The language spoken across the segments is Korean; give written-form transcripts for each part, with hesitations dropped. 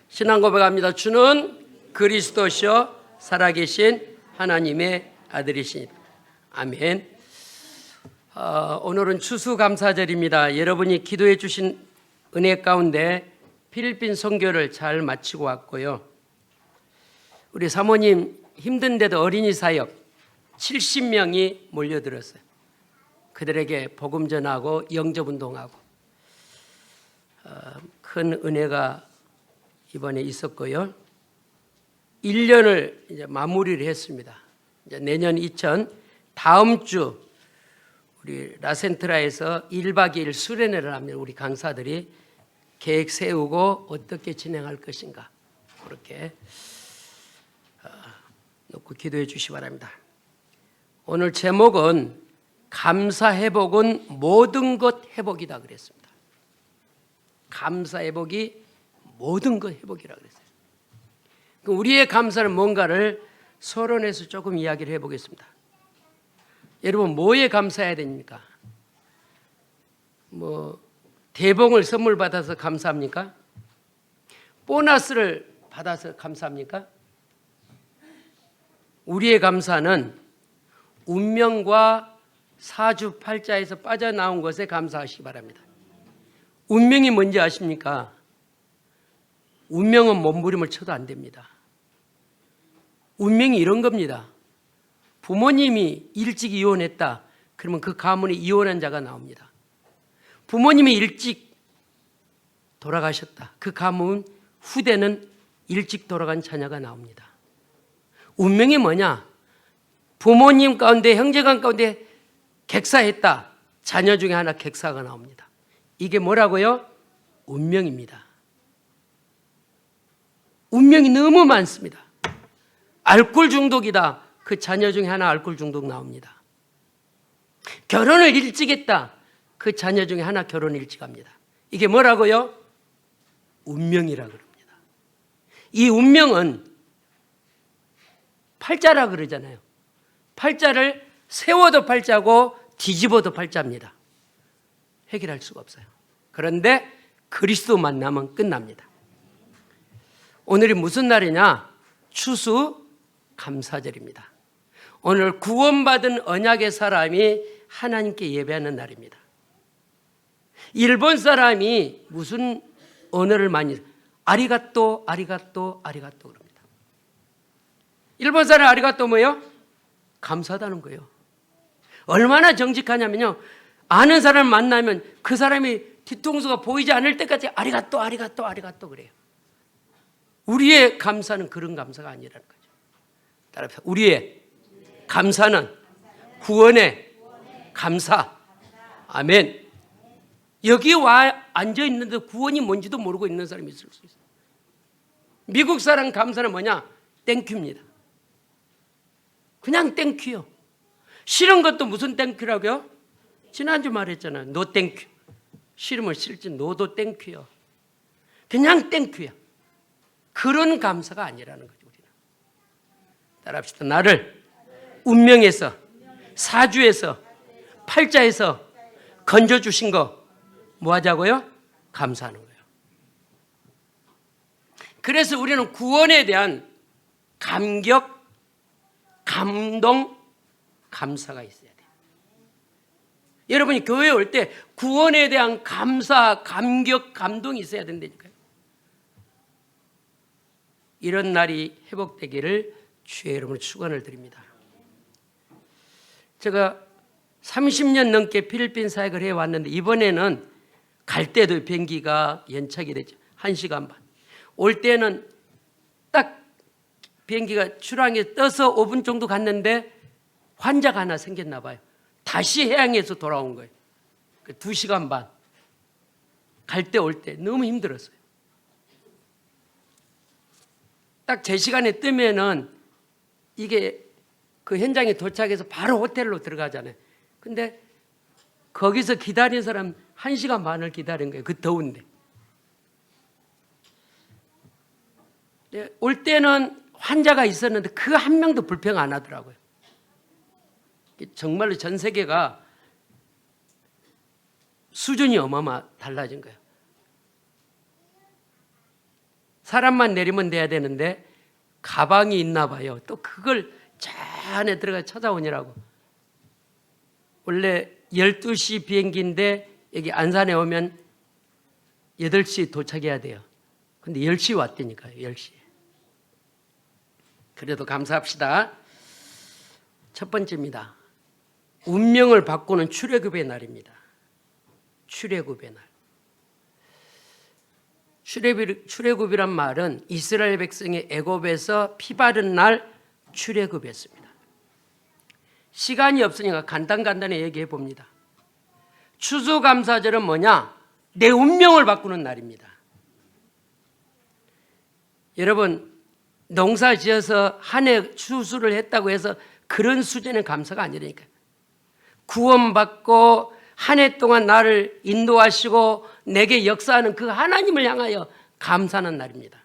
신앙 고백합니다. 주는 그리스도시요 살아계신 하나님의 아들이시니. 아멘. 오늘은 추수감사절입니다. 여러분이 기도해 주신 은혜 가운데 필리핀 선교를 잘 마치고 왔고요. 우리 사모님 힘든데도 어린이 사역 70명이 몰려들었어요. 그들에게 복음 전하고 영접운동하고 큰 은혜가 이번에 있었고요. 1년을 이제 마무리를 했습니다. 이제 내년 다음 주 우리 라센트라에서 1박 2일 수련회를 합니다. 우리 강사들이 계획 세우고 어떻게 진행할 것인가 그렇게 놓고 기도해 주시기 바랍니다. 오늘 제목은 감사 회복은 모든 것 회복이다 그랬습니다. 감사 회복이 모든 것 회복이라 그랬어요. 우리의 감사는 뭔가를 서론에서 조금 이야기를 해보겠습니다. 여러분 뭐에 감사해야 됩니까? 대봉을 선물 받아서 감사합니까? 보너스를 받아서 감사합니까? 우리의 감사는 운명과 사주팔자에서 빠져나온 것에 감사하시기 바랍니다. 운명이 뭔지 아십니까? 운명은 몸부림을 쳐도 안 됩니다. 운명이 이런 겁니다. 부모님이 일찍 이혼했다. 그러면 그 가문에 이혼한 자가 나옵니다. 부모님이 일찍 돌아가셨다. 그 가문 후대는 일찍 돌아간 자녀가 나옵니다. 운명이 뭐냐? 부모님 가운데 형제간 가운데 객사했다. 자녀 중에 하나 객사가 나옵니다. 이게 뭐라고요? 운명입니다. 운명이 너무 많습니다. 알코올 중독이다. 그 자녀 중에 하나 알코올 중독 나옵니다. 결혼을 일찍 했다. 그 자녀 중에 하나 결혼을 일찍 합니다. 이게 뭐라고요? 운명이라고 그럽니다. 이 운명은 팔자라 그러잖아요. 팔자를 세워도 팔자고 뒤집어도 팔자입니다. 해결할 수가 없어요. 그런데 그리스도 만나면 끝납니다. 오늘이 무슨 날이냐? 추수감사절입니다. 오늘 구원받은 언약의 사람이 하나님께 예배하는 날입니다. 일본 사람이 무슨 언어를 많이 아리가또 아리가또 아리가또 그럽니다. 일본 사람 아리가또 뭐예요? 감사하다는 거예요. 얼마나 정직하냐면요, 아는 사람 만나면 그 사람이 뒤통수가 보이지 않을 때까지 아리가또 아리가또 아리가또 그래요. 우리의 감사는 그런 감사가 아니라는 거죠. 따라서 우리의 감사는 구원의 감사. 아멘. 여기 와 앉아 있는데 구원이 뭔지도 모르고 있는 사람이 있을 수 있어요. 미국 사람 감사는 뭐냐? 땡큐입니다. 그냥 땡큐요. 싫은 것도 무슨 땡큐라고요? 지난주 말했잖아요. 노 땡큐. 싫으면 싫지 노도 땡큐요. 그냥 땡큐야. 그런 감사가 아니라는 거죠. 우리는 따라합시다. 나를 운명에서, 사주에서, 팔자에서 건져주신 거 뭐 하자고요? 감사하는 거예요. 그래서 우리는 구원에 대한 감격, 감동, 감사가 있어야 돼요. 여러분이 교회에 올 때 구원에 대한 감사, 감격, 감동이 있어야 된다니까요. 이런 날이 회복되기를 주의 이름으로 축원을 드립니다. 제가 30년 넘게 필리핀 사역을 해왔는데 이번에는 갈 때도 비행기가 연착이 됐죠. 1시간 반. 올 때는 딱 비행기가 출항에 떠서 5분 정도 갔는데 환자가 하나 생겼나 봐요. 다시 해양에서 돌아온 거예요. 2시간 반. 갈 때 올 때 너무 힘들었어요. 딱 제 시간에 뜨면은 이게 그 현장에 도착해서 바로 호텔로 들어가잖아요. 근데 거기서 기다린 사람 1시간 반을 기다린 거예요. 그 더운데. 올 때는 환자가 있었는데 그 한 명도 불평 안 하더라고요. 정말로 전 세계가 수준이 어마어마 달라진 거예요. 사람만 내리면 돼야 되는데 가방이 있나 봐요. 또 그걸 저 안에 들어가 찾아오느라고. 원래 12시 비행기인데 여기 안산에 오면 8시 도착해야 돼요. 근데 10시 왔다니까요. 10시. 그래도 감사합시다. 첫 번째입니다. 운명을 바꾸는 출애굽의 날입니다. 출애굽의 날. 출애굽이란 말은 이스라엘 백성이 애굽에서 피 바른 날 출애굽했습니다. 시간이 없으니까 간단히 얘기해 봅니다. 추수감사절은 뭐냐? 내 운명을 바꾸는 날입니다. 여러분, 농사 지어서 한 해 추수를 했다고 해서 그런 수준의 감사가 아니라니까요. 구원받고 한 해 동안 나를 인도하시고 내게 역사하는 그 하나님을 향하여 감사하는 날입니다.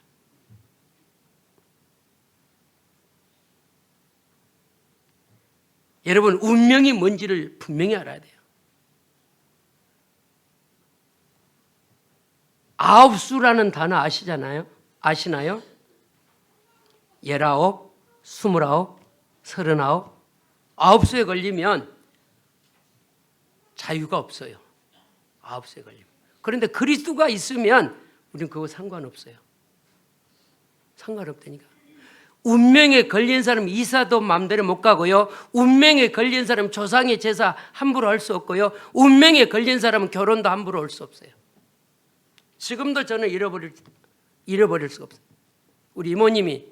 여러분, 운명이 뭔지를 분명히 알아야 돼요. 아홉수라는 단어 아시나요? 19, 29, 39. 아홉수에 걸리면 자유가 없어요. 아홉수에 걸리면. 그런데 그리스도가 있으면 우리는 그거 상관없어요. 상관없다니까. 운명에 걸린 사람 이사도 마음대로 못 가고요. 운명에 걸린 사람 조상의 제사 함부로 할 수 없고요. 운명에 걸린 사람은 결혼도 함부로 할 수 없어요. 지금도 저는 잃어버릴 수가 없어요. 우리 이모님이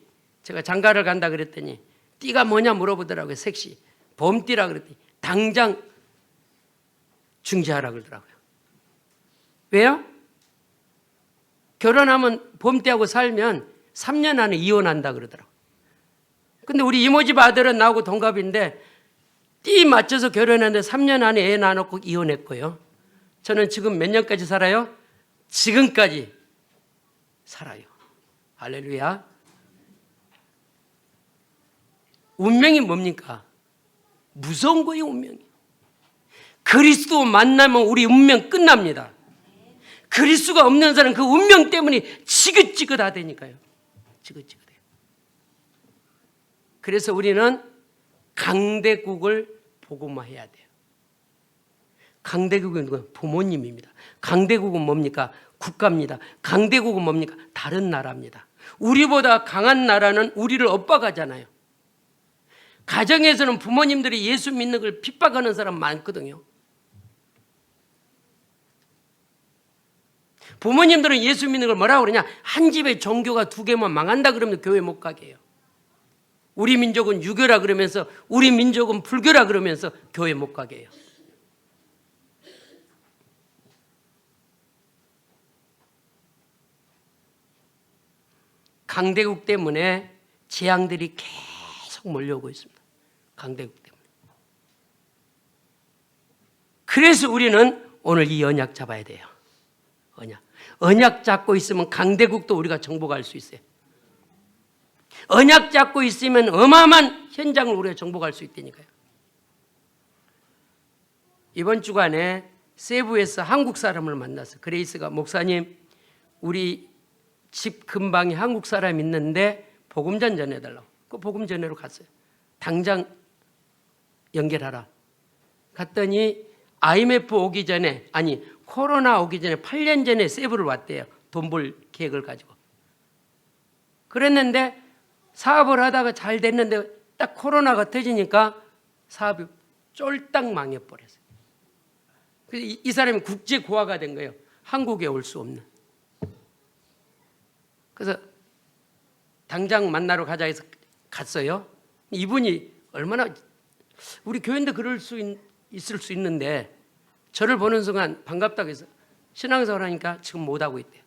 제가 장가를 간다 그랬더니 띠가 뭐냐 물어보더라고요. 색시. 봄띠라 그랬더니 당장 중지하라 그러더라고요. 왜요? 결혼하면 봄띠하고 살면 3년 안에 이혼한다 그러더라고요. 근데 우리 이모집 아들은 나하고 동갑인데 띠 맞춰서 결혼했는데 3년 안에 애 낳아놓고 이혼했고요. 저는 지금 몇 년까지 살아요? 지금까지 살아요. 할렐루야. 운명이 뭡니까? 무서운 거예요, 운명이. 그리스도 만나면 우리 운명 끝납니다. 그리스도가 없는 사람은 그 운명 때문에 지긋지긋하다니까요. 지긋지긋해요. 그래서 우리는 강대국을 복음화해야 돼요. 강대국은 누구예요? 부모님입니다. 강대국은 뭡니까? 국가입니다. 강대국은 뭡니까? 다른 나라입니다. 우리보다 강한 나라는 우리를 엇박하잖아요. 가정에서는 부모님들이 예수 믿는 걸 핍박하는 사람 많거든요. 부모님들은 예수 믿는 걸 뭐라고 그러냐? 한 집에 종교가 2개만 망한다 그러면 교회 못 가게 해요. 우리 민족은 유교라 그러면서 우리 민족은 불교라 그러면서 교회 못 가게 해요. 강대국 때문에 재앙들이 계속 몰려오고 있습니다. 강대국 때문에. 그래서 우리는 오늘 이 언약 잡아야 돼요. 언약 잡고 있으면 강대국도 우리가 정복할 수 있어요. 언약 잡고 있으면 어마어마한 현장을 우리가 정복할 수 있다니까요. 이번 주간에 세부에서 한국 사람을 만났어요. 그레이스가 목사님, 우리 집 근방에 한국 사람 있는데 복음 전해달라고. 그 복음 전해로 갔어요. 당장 연결하라. 갔더니 IMF 오기 전에, 아니 코로나 오기 전에 8년 전에 세부를 왔대요. 돈 벌 계획을 가지고. 그랬는데 사업을 하다가 잘 됐는데 딱 코로나가 터지니까 사업이 쫄딱 망해버렸어요. 그래서 이 사람이 국제 고아가 된 거예요. 한국에 올 수 없는. 그래서 당장 만나러 가자 해서 갔어요. 이분이 얼마나, 우리 교회인데 그럴 수 있을 수 있는데 저를 보는 순간 반갑다고 해서 신앙생활 하니까 지금 못하고 있대요.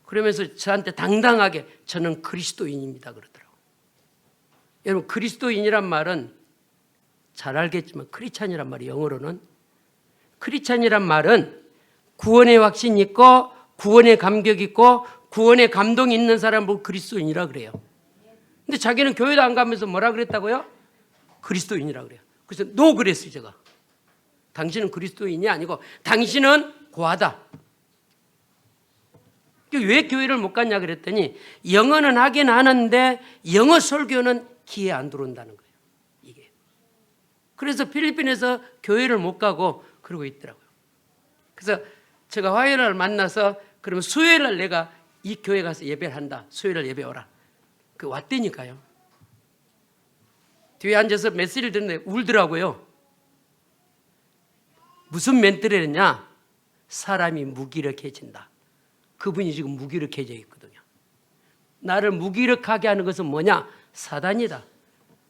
그러면서 저한테 당당하게 저는 그리스도인입니다 그러더라고요. 여러분, 그리스도인이란 말은 잘 알겠지만 크리스찬이란 말이 영어로는, 크리스찬이란 말은 구원의 확신이 있고 구원의 감격이 있고 구원의 감동이 있는 사람을 그리스도인이라 그래요. 근데 자기는 교회도 안 가면서 뭐라 그랬다고요? 그리스도인이라 그래요. 그래서 노 그랬어요. 제가. 당신은 그리스도인이 아니고 당신은 고아다. 왜 교회를 못 갔냐 그랬더니 영어는 하긴 하는데 영어 설교는 귀에 안 들어온다는 거예요. 이게. 그래서 필리핀에서 교회를 못 가고 그러고 있더라고요. 그래서 제가 화요일 날 만나서 그러면 수요일 날 내가 이 교회 가서 예배를 한다. 수요일 날 예배 오라. 그 왔다니까요. 뒤에 앉아서 메시지를 듣는데 울더라고요. 무슨 멘트를 했냐? 사람이 무기력해진다. 그분이 지금 무기력해져 있거든요. 나를 무기력하게 하는 것은 뭐냐? 사단이다.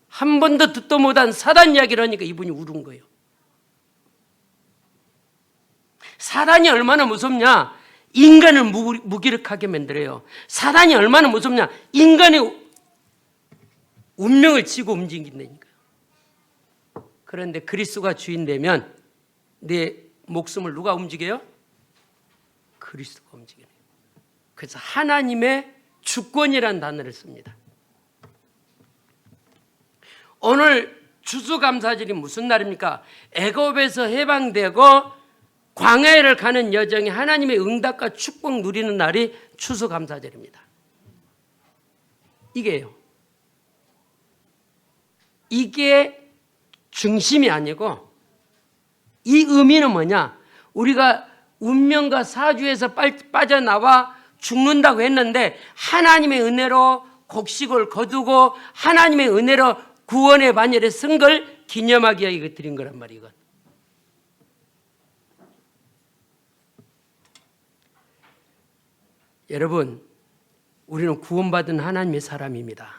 한 번도 듣도 못한 사단 이야기를 하니까 이분이 울은 거예요. 사단이 얼마나 무섭냐? 인간을 무기력하게 만들어요. 사단이 얼마나 무섭냐? 인간의 운명을 쥐고 움직인다니까요. 그런데 그리스도가 주인 되면 내 목숨을 누가 움직여요? 그리스도가 움직여요. 그래서 하나님의 주권이라는 단어를 씁니다. 오늘 추수감사절이 무슨 날입니까? 애굽에서 해방되고 광야를 가는 여정에 하나님의 응답과 축복 누리는 날이 추수감사절입니다. 이게요. 이게 중심이 아니고 이 의미는 뭐냐? 우리가 운명과 사주에서 빠져나와 죽는다고 했는데 하나님의 은혜로 곡식을 거두고 하나님의 은혜로 구원의 반열에 선 걸 기념하기 위해 이거 드린 거란 말이에요. 이건. 여러분, 우리는 구원받은 하나님의 사람입니다.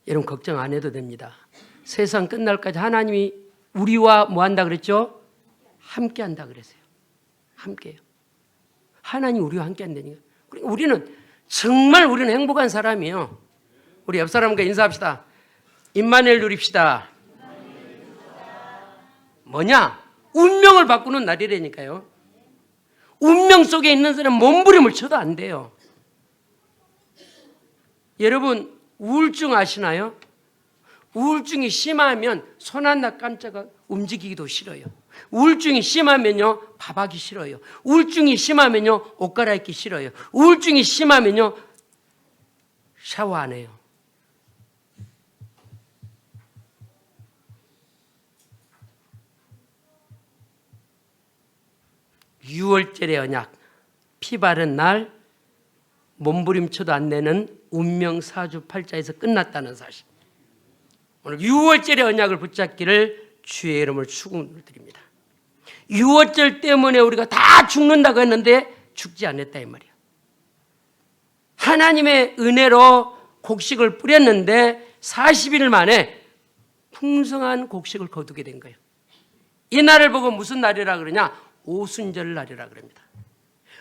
여러분 걱정 안 해도 됩니다. 세상 끝날까지 하나님이 우리와 뭐 한다 그랬죠? 함께 한다 그랬어요. 함께요. 하나님 우리와 함께 한다니까. 우리는 정말 우리는 행복한 사람이에요. 우리 옆 사람과 인사합시다. 임마누엘 누립시다. 뭐냐? 운명을 바꾸는 날이라니까요. 운명 속에 있는 사람 몸부림을 쳐도 안 돼요. 여러분 우울증 아시나요? 우울증이 심하면 손 하나 깜짝아 움직이기도 싫어요. 우울증이 심하면요 밥하기 싫어요. 우울증이 심하면요 옷 갈아입기 싫어요. 우울증이 심하면요 샤워 안 해요. 유월절의 언약, 피 바른 날 몸부림쳐도 안 되는 운명사주 팔자에서 끝났다는 사실. 오늘 유월절의 언약을 붙잡기를 주의 이름을 축원드립니다. 유월절 때문에 우리가 다 죽는다고 했는데 죽지 않았다 이 말이야. 하나님의 은혜로 곡식을 뿌렸는데 40일 만에 풍성한 곡식을 거두게 된 거예요. 이 날을 보고 무슨 날이라 그러냐? 오순절 날이라 그럽니다.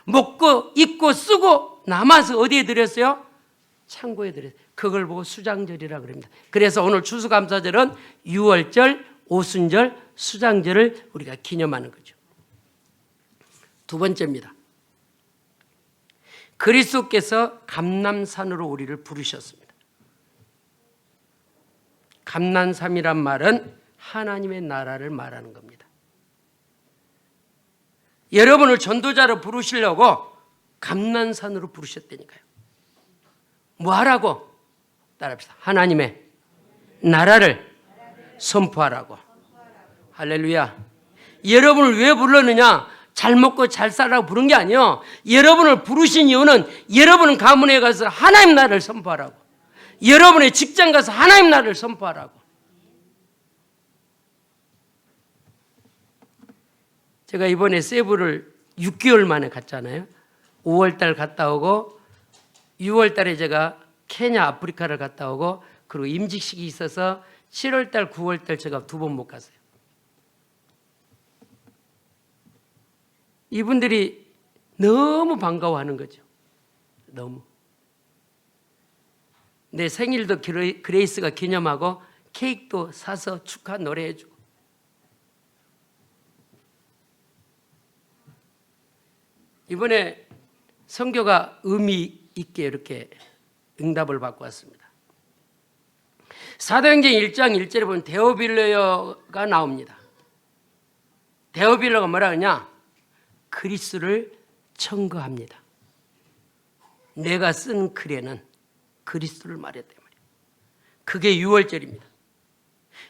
먹고 입고 쓰고 남아서 어디에 들였어요? 창고에 들였어요. 그걸 보고 수장절이라 그럽니다. 그래서 오늘 추수감사절은 유월절, 오순절, 수장절을 우리가 기념하는 거죠. 두 번째입니다. 그리스도께서 감람산으로 우리를 부르셨습니다. 감람산이란 말은 하나님의 나라를 말하는 겁니다. 여러분을 전도자로 부르시려고 감람산으로 부르셨다니까요. 뭐 하라고? 따라합시다. 하나님의 나라를 선포하라고. 할렐루야. 여러분을 왜 불렀느냐? 잘 먹고 잘 살라고 부른 게 아니에요. 여러분을 부르신 이유는 여러분은 가문에 가서 하나님 나라를 선포하라고. 여러분의 직장 가서 하나님 나라를 선포하라고. 제가 이번에 세부를 6개월 만에 갔잖아요. 5월달 갔다 오고 6월달에 제가 케냐 아프리카를 갔다 오고 그리고 임직식이 있어서 7월달 9월달 제가 2번 못 갔어요. 이분들이 너무 반가워하는 거죠. 너무. 내 생일도 그레이스가 기념하고 케이크도 사서 축하 노래해주고. 이번에 선교가 의미 있게 이렇게 응답을 받고 왔습니다. 사도행전 1장 1절에 보면 데오빌로가 나옵니다. 데오빌로가 뭐라 그러냐? 그리스도를 청거합니다. 내가 쓴 글에는 그리스도를 말했단 말이에요. 그게 6월절입니다.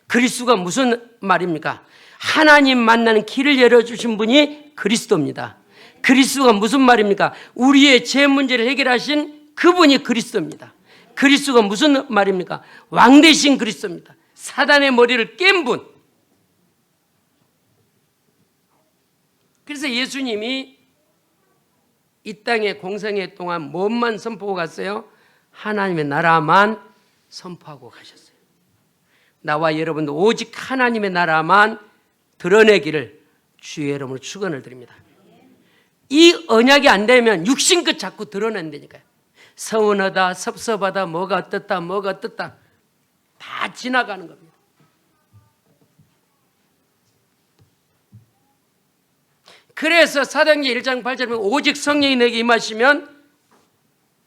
그리스도가 무슨 말입니까? 하나님 만나는 길을 열어주신 분이 그리스도입니다. 그리스도가 무슨 말입니까? 우리의 죄 문제를 해결하신 그분이 그리스도입니다. 그리스도가 무슨 말입니까? 왕 되신 그리스도입니다. 사단의 머리를 깬 분. 그래서 예수님이 이 땅에 공생애 동안 무엇만 선포하고 갔어요? 하나님의 나라만 선포하고 가셨어요. 나와 여러분도 오직 하나님의 나라만 드러내기를 주의 이름으로 축원을 드립니다. 이 언약이 안 되면 육신끝 자꾸 드러낸다니까요. 서운하다, 섭섭하다, 뭐가 어떻다, 뭐가 어떻다 다 지나가는 겁니다. 그래서 사도행전 1장 8절에 오직 성령이 내게 임하시면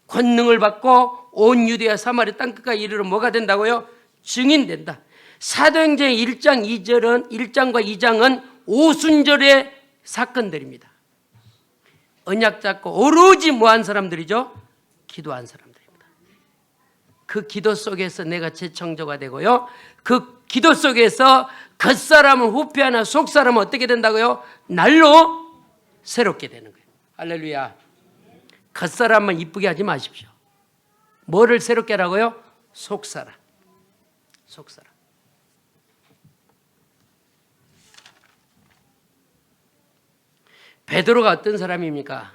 권능을 받고 온 유대와 사마리아 땅끝까지 이르러 뭐가 된다고요? 증인된다. 사도행전 1장 2절은 1장과 2장은 오순절의 사건들입니다. 언약 잡고 오로지 뭐한 사람들이죠? 기도한 사람들입니다. 그 기도 속에서 내가 재창조가 되고요. 그 기도 속에서 겉사람은 후패하나 속사람은 어떻게 된다고요? 날로 새롭게 되는 거예요. 할렐루야. 겉사람만 이쁘게 하지 마십시오. 뭐를 새롭게 하라고요? 속사람. 속사람. 베드로가 어떤 사람입니까?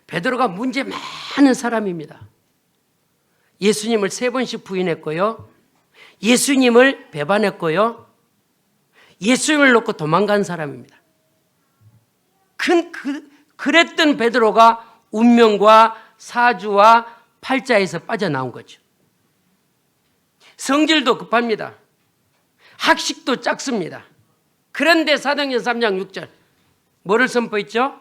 베드로가 문제 많은 사람입니다. 예수님을 3번씩 부인했고요. 예수님을 배반했고요. 예수님을 놓고 도망간 사람입니다. 그랬던 베드로가 운명과 사주와 팔자에서 빠져나온 거죠. 성질도 급합니다. 학식도 작습니다. 그런데 사도행전 3장 6절 뭐를 선포했죠?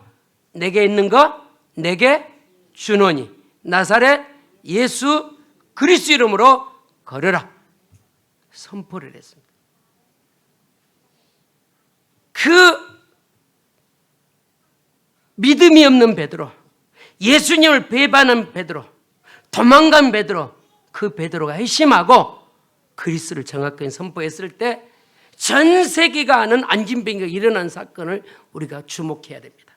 내게 있는 거 내게 주노니 나사렛 예수 그리스도 이름으로 걸으라 선포를 했습니다. 그 믿음이 없는 베드로, 예수님을 배반한 베드로, 도망간 베드로, 그 베드로가 회심하고 그리스도를 정확하게 선포했을 때 전 세계가 아는 안진병기가 일어난 사건을 우리가 주목해야 됩니다.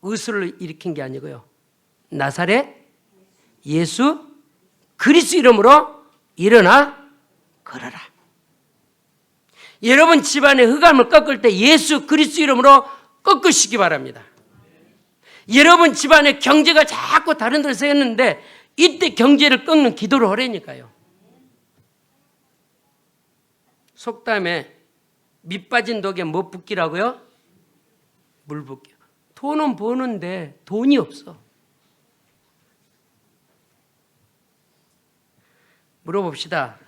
의술을 일으킨 게 아니고요. 나사렛 예수 그리스도 이름으로 일어나 걸어라. 여러분 집안의 흑암을 꺾을 때 예수 그리스도 이름으로 꺾으시기 바랍니다. 여러분 집안의 경제가 자꾸 다른 데로 새었는데 이때 경제를 꺾는 기도를 하라니까요. 속담에 밑 빠진 독에 뭐 붓기라고요? 물 붓기. 돈은 버는데 돈이 없어. 물어봅시다.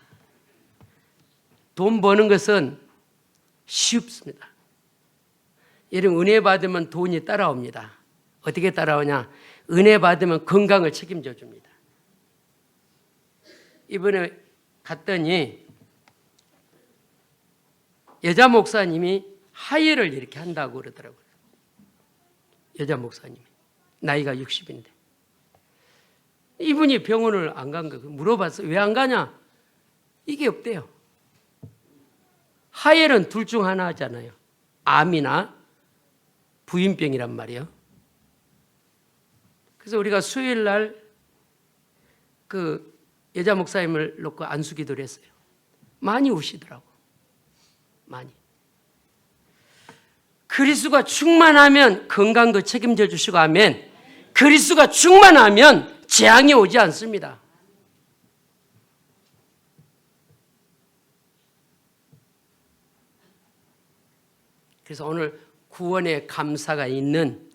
돈 버는 것은 쉽습니다. 여러분 은혜 받으면 돈이 따라옵니다. 어떻게 따라오냐? 은혜 받으면 건강을 책임져 줍니다. 이번에 갔더니 여자 목사님이 하혈을 이렇게 한다고 그러더라고요. 여자 목사님이 나이가 60인데 이분이 병원을 안 간 거예요. 물어봤어요. 왜 안 가냐? 이게 없대요. 하혈은 둘 중 하나 하잖아요. 암이나 부인병이란 말이에요. 그래서 우리가 수요일 날 그 여자 목사님을 놓고 안수기도를 했어요. 많이 우시더라고. 많이. 그리스도가 충만하면 건강도 책임져 주시고 하면 그리스도가 충만하면 재앙이 오지 않습니다. 그래서 오늘 구원의 감사가 있는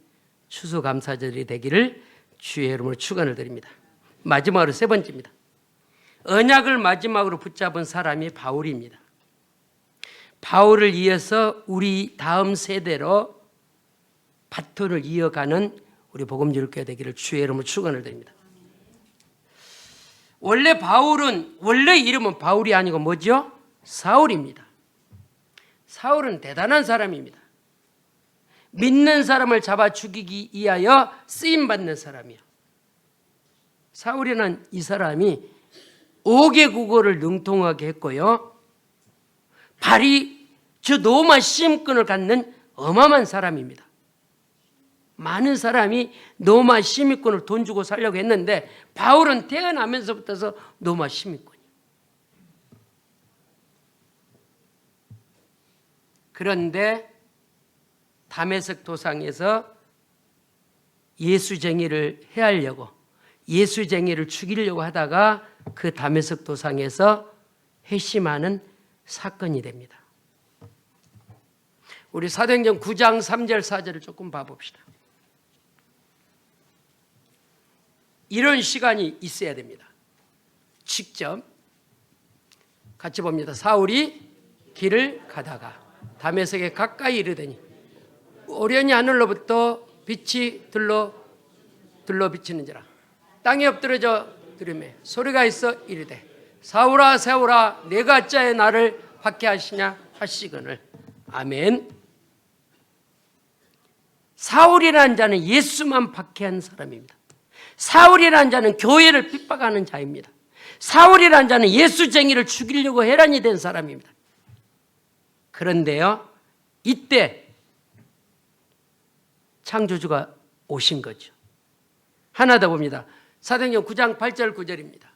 추수감사절이 되기를 주의 이름으로 축원을 드립니다. 마지막으로 3번째입니다. 언약을 마지막으로 붙잡은 사람이 바울입니다. 바울을 이어서 우리 다음 세대로 바톤을 이어가는 우리 복음주일교회 되기를 주의 이름으로 축원을 드립니다. 원래 바울은 원래 이름은 바울이 아니고 뭐죠? 사울입니다. 사울은 대단한 사람입니다. 믿는 사람을 잡아 죽이기 위하여 쓰임받는 사람이요. 사울이라는 이 사람이 5개 국어를 능통하게 했고요. 발이 저 노마 시임권을 갖는 어마어마한 사람입니다. 많은 사람이 노마 시민권을 돈 주고 살려고 했는데 바울은 태어나면서부터 노마 시민권이에요. 그런데 다메섹 도상에서 예수쟁이를 해하려고, 예수쟁이를 죽이려고 하다가 그 다메섹 도상에서 회심하는 사건이 됩니다. 우리 사도행전 9장 3절 4절을 조금 봐봅시다. 이런 시간이 있어야 됩니다. 직접 같이 봅니다. 사울이 길을 가다가 다메섹에 가까이 이르더니 오련히 하늘로부터 빛이 들러 비치는지라 땅에 엎드러져 들으매 소리가 있어 이르되 사울아 사울아 내가 어찌하여 나를 박해하시냐 하시거늘. 아멘. 사울이라는 자는 예수만 박해한 사람입니다. 사울이라는 자는 교회를 핍박하는 자입니다. 사울이라는 자는 예수쟁이를 죽이려고 해란이 된 사람입니다. 그런데요, 이때 창조주가 오신 거죠. 하나 더 봅니다. 사도행전 9장 8절 9절입니다.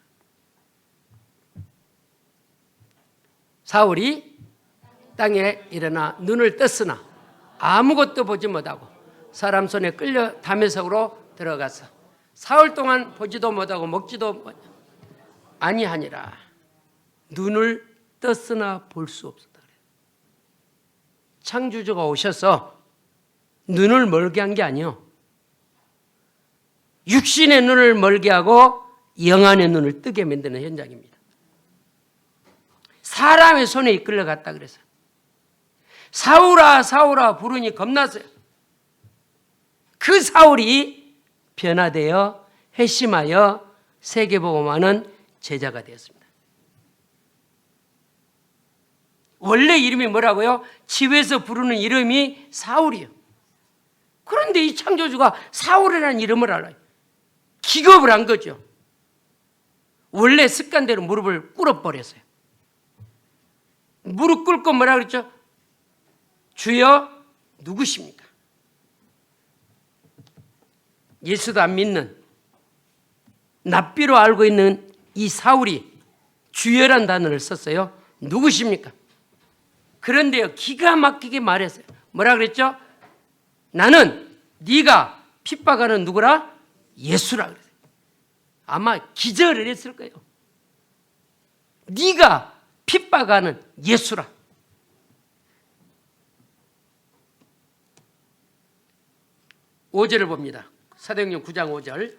사울이 땅에 일어나 눈을 떴으나 아무것도 보지 못하고 사람 손에 끌려 다메섹으로 들어가서 사흘 동안 보지도 못하고 먹지도 아니하니라. 눈을 떴으나 볼 수 없었다. 창조주가 오셔서 눈을 멀게 한 게 아니요, 육신의 눈을 멀게 하고 영안의 눈을 뜨게 만드는 현장입니다. 사람의 손에 이끌려갔다 그래서 사울아 사울아 부르니 겁났어요. 그 사울이 변화되어 회심하여 세계복음하는 제자가 되었습니다. 원래 이름이 뭐라고요? 지회에서 부르는 이름이 사울이에요. 그런데 이 창조주가 사울이라는 이름을 알아요. 기겁을 한 거죠. 원래 습관대로 무릎을 꿇어버렸어요. 무릎 꿇고 뭐라 그랬죠? 주여 누구십니까? 예수도 안 믿는 납비로 알고 있는 이 사울이 주여란 단어를 썼어요. 누구십니까? 그런데요, 기가 막히게 말했어요. 뭐라 그랬죠? 나는 네가 핍박하는 누구라? 예수라 그랬어요. 아마 기절을 했을 거예요. 네가 핍박하는 예수라. (5절을) 봅니다. 사도행전 9장 5절.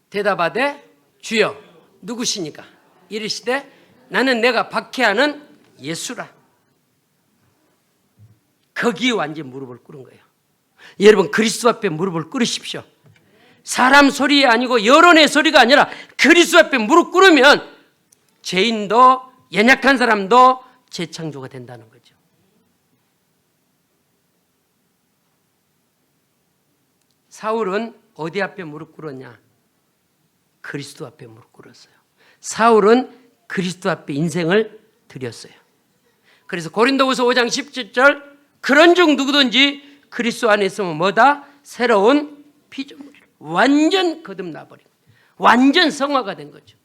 대답하되 주여 누구시니까? 이르시되 나는 내가 박해하는 예수라. 거기에 완전히 무릎을 꿇은 거예요. 여러분, 그리스도 앞에 무릎을 꿇으십시오. 사람 소리 아니고 여론의 소리가 아니라 그리스도 앞에 무릎 꿇으면 죄인도 연약한 사람도 재창조가 된다는 거죠. 사울은 어디 앞에 무릎 꿇었냐? 그리스도 앞에 무릎 꿇었어요. 사울은 그리스도 앞에 인생을 드렸어요. 그래서 고린도후서 5장 17절 그런즉 누구든지 그리스도 안에 있으면 뭐다? 새로운 피조물이라. 완전 거듭나버린, 완전 성화가 된 거죠.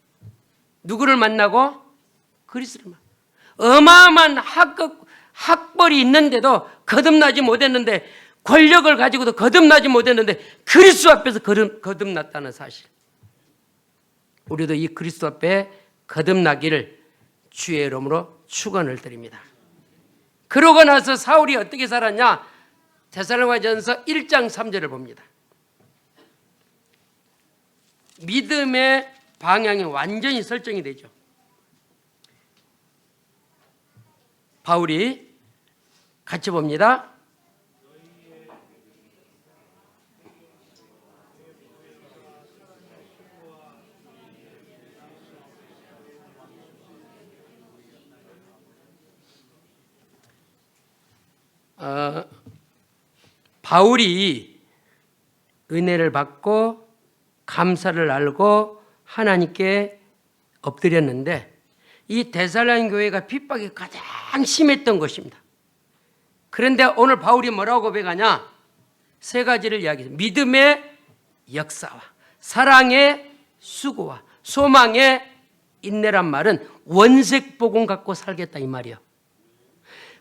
누구를 만나고? 그리스도를 만나고. 어마어마한 학벌이 있는데도 거듭나지 못했는데, 권력을 가지고도 거듭나지 못했는데 그리스도 앞에서 거듭났다는 사실. 우리도 이 그리스도 앞에 거듭나기를 주의 이름으로 축원을 드립니다. 그러고 나서 사울이 어떻게 살았냐? 데살로니가전서 1장 3절을 봅니다. 믿음의 방향이 완전히 설정이 되죠. 바울이 같이 봅니다. 바울이 은혜를 받고 감사를 알고 하나님께 엎드렸는데 이 데살로니가 교회가 핍박이 가장 심했던 것입니다. 그런데 오늘 바울이 뭐라고 고백하냐? 세 가지를 이야기해요. 믿음의 역사와 사랑의 수고와 소망의 인내란 말은 원색복음 갖고 살겠다 이 말이에요.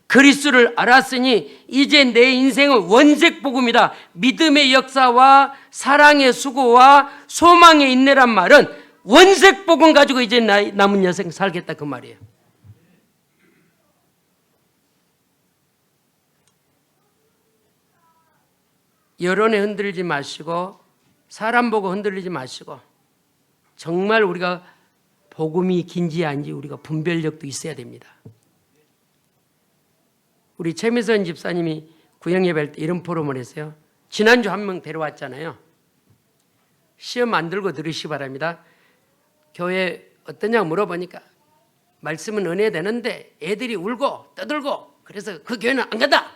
그리스도를 알았으니 이제 내 인생은 원색복음이다. 믿음의 역사와 사랑의 수고와 소망의 인내란 말은 원색복음 가지고 이제 남은 여생 살겠다 그 말이에요. 여론에 흔들리지 마시고 사람 보고 흔들리지 마시고 정말 우리가 복음이 긴지 아닌지 우리가 분별력도 있어야 됩니다. 우리 최미선 집사님이 구역예배할 때 이런 포럼을 했어요. 지난주 한 명 데려왔잖아요. 시험 안 들고 들으시기 바랍니다. 교회 어떠냐고 물어보니까 말씀은 은혜 되는데 애들이 울고 떠들고 그래서 그 교회는 안 간다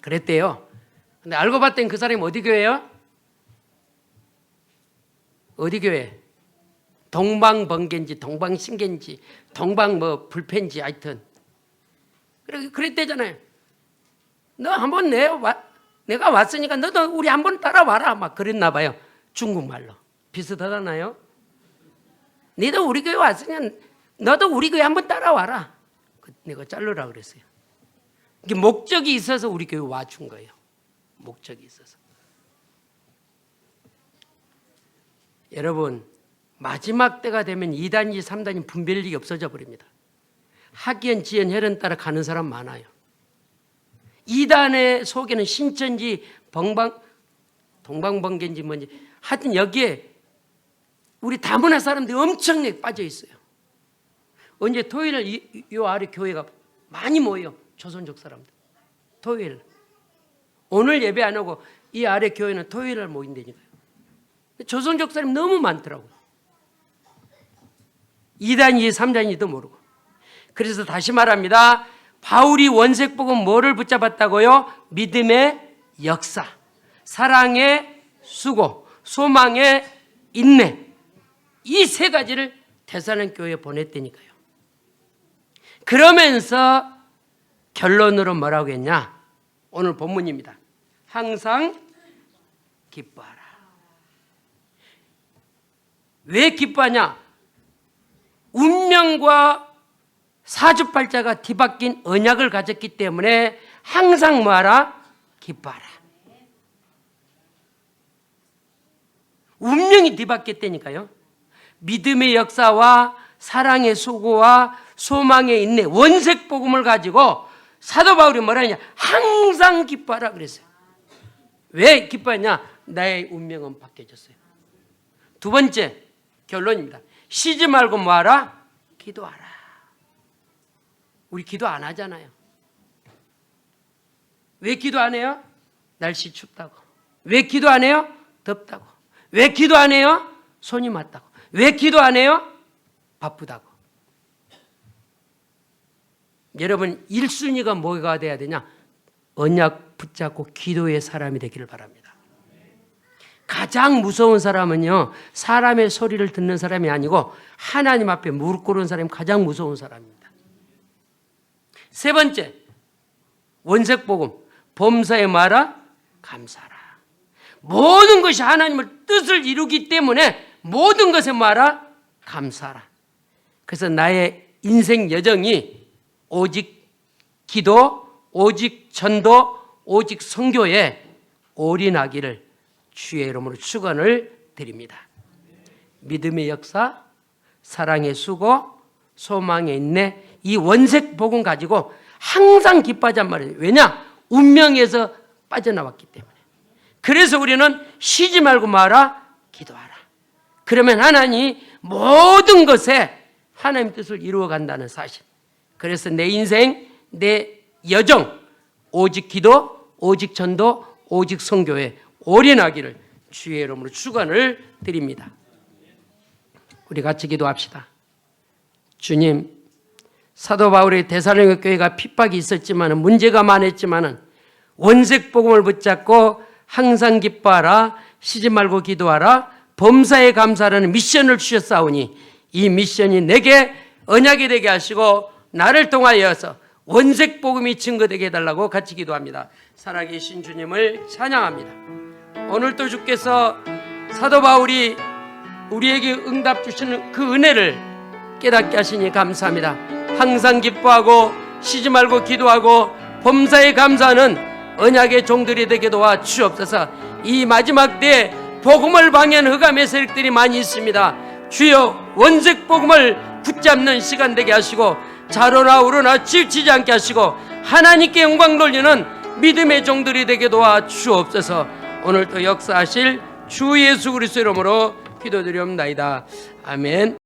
그랬대요. 근데 알고 봤더니 그 사람이 어디 교회예요? 어디 교회? 동방번개인지 동방신개인지 동방 뭐 불패인지 하여튼 그랬대잖아요. 너 한번 내가 왔으니까 너도 우리 한번 따라와라 막 그랬나 봐요. 중국말로 비슷하잖아요. 너도 우리 교회 왔으니까 너도 우리 교회 한번 따라와라. 내가 자르라 그랬어요. 이게 목적이 있어서 우리 교회 와준 거예요. 목적이 있어서. 여러분 마지막 때가 되면 2단지 3단지 분별력이 없어져 버립니다. 학연, 지연, 혈연 따라 가는 사람 많아요. 2단의 속에는 신천지, 동방번개인지 뭔지 하여튼 여기에 우리 다문화 사람들이 엄청나게 빠져 있어요. 언제 토요일 이 아래 교회가 많이 모여요. 조선족 사람들. 토요일. 오늘 예배 안 하고 이 아래 교회는 토요일 날 모인다니까요. 조선족 사람이 너무 많더라고요. 2단지, 3단지도 모르고. 그래서 다시 말합니다. 바울이 원색복음 뭐를 붙잡았다고요? 믿음의 역사, 사랑의 수고, 소망의 인내. 이 세 가지를 데살로니가 교회에 보냈다니까요. 그러면서 결론으로 뭐라고 했냐? 오늘 본문입니다. 항상 기뻐하라. 왜 기뻐하냐? 운명과 사주팔자가 뒤바뀐 언약을 가졌기 때문에 항상 뭐하라? 기뻐하라. 운명이 뒤바뀌었다니까요. 믿음의 역사와 사랑의 수고와 소망의 인내, 원색 복음을 가지고 사도 바울이 뭐라 하냐? 항상 기뻐하라 그랬어요. 왜 기뻐하냐? 나의 운명은 바뀌어졌어요. 두 번째 결론입니다. 쉬지 말고 뭐하라? 기도하라. 우리 기도 안 하잖아요. 왜 기도 안 해요? 날씨 춥다고. 왜 기도 안 해요? 덥다고. 왜 기도 안 해요? 손이 맞다고. 왜 기도 안 해요? 바쁘다고. 여러분 1순위가 뭐가 돼야 되냐? 언약 붙잡고 기도의 사람이 되기를 바랍니다. 가장 무서운 사람은요, 사람의 소리를 듣는 사람이 아니고 하나님 앞에 무릎 꿇은 사람이 가장 무서운 사람입니다. 세 번째, 원색복음, 범사에 말아 감사하라. 모든 것이 하나님의 뜻을 이루기 때문에 모든 것에 말아 감사하라. 그래서 나의 인생 여정이 오직 기도, 오직 전도, 오직 선교에 올인하기를 주의 이름으로 축원을 드립니다. 믿음의 역사, 사랑의 수고, 소망의 인내, 이 원색 복음 가지고 항상 기뻐하잔 말이에요. 왜냐? 운명에서 빠져나왔기 때문에. 그래서 우리는 쉬지 말고 말아 기도하라. 그러면 하나님이 모든 것에 하나님의 뜻을 이루어 간다는 사실. 그래서 내 인생, 내 여정, 오직 기도, 오직 전도, 오직 선교에 올인하기를 주의 이름으로 축원을 드립니다. 우리 같이 기도합시다. 주님, 사도 바울의 데살로니가 교회가 핍박이 있었지만 문제가 많았지만 원색 복음을 붙잡고 항상 기뻐하라, 쉬지 말고 기도하라, 범사에 감사하라는 미션을 주셨사오니 이 미션이 내게 언약이 되게 하시고 나를 통하여서 원색 복음이 증거되게 해달라고 같이 기도합니다. 살아계신 주님을 찬양합니다. 오늘도 주께서 사도 바울이 우리에게 응답 주시는 그 은혜를 깨닫게 하시니 감사합니다. 항상 기뻐하고 쉬지 말고 기도하고 범사에 감사하는 언약의 종들이 되게 도와 주옵소서. 이 마지막 때에 복음을 방해하는 흑암의 세력들이 많이 있습니다. 주여 원색 복음을 붙잡는 시간 되게 하시고 자로나 우로나 치우치지 않게 하시고 하나님께 영광 돌리는 믿음의 종들이 되게 도와 주옵소서. 오늘도 역사하실 주 예수 그리스도 이름으로 기도드리옵나이다. 아멘.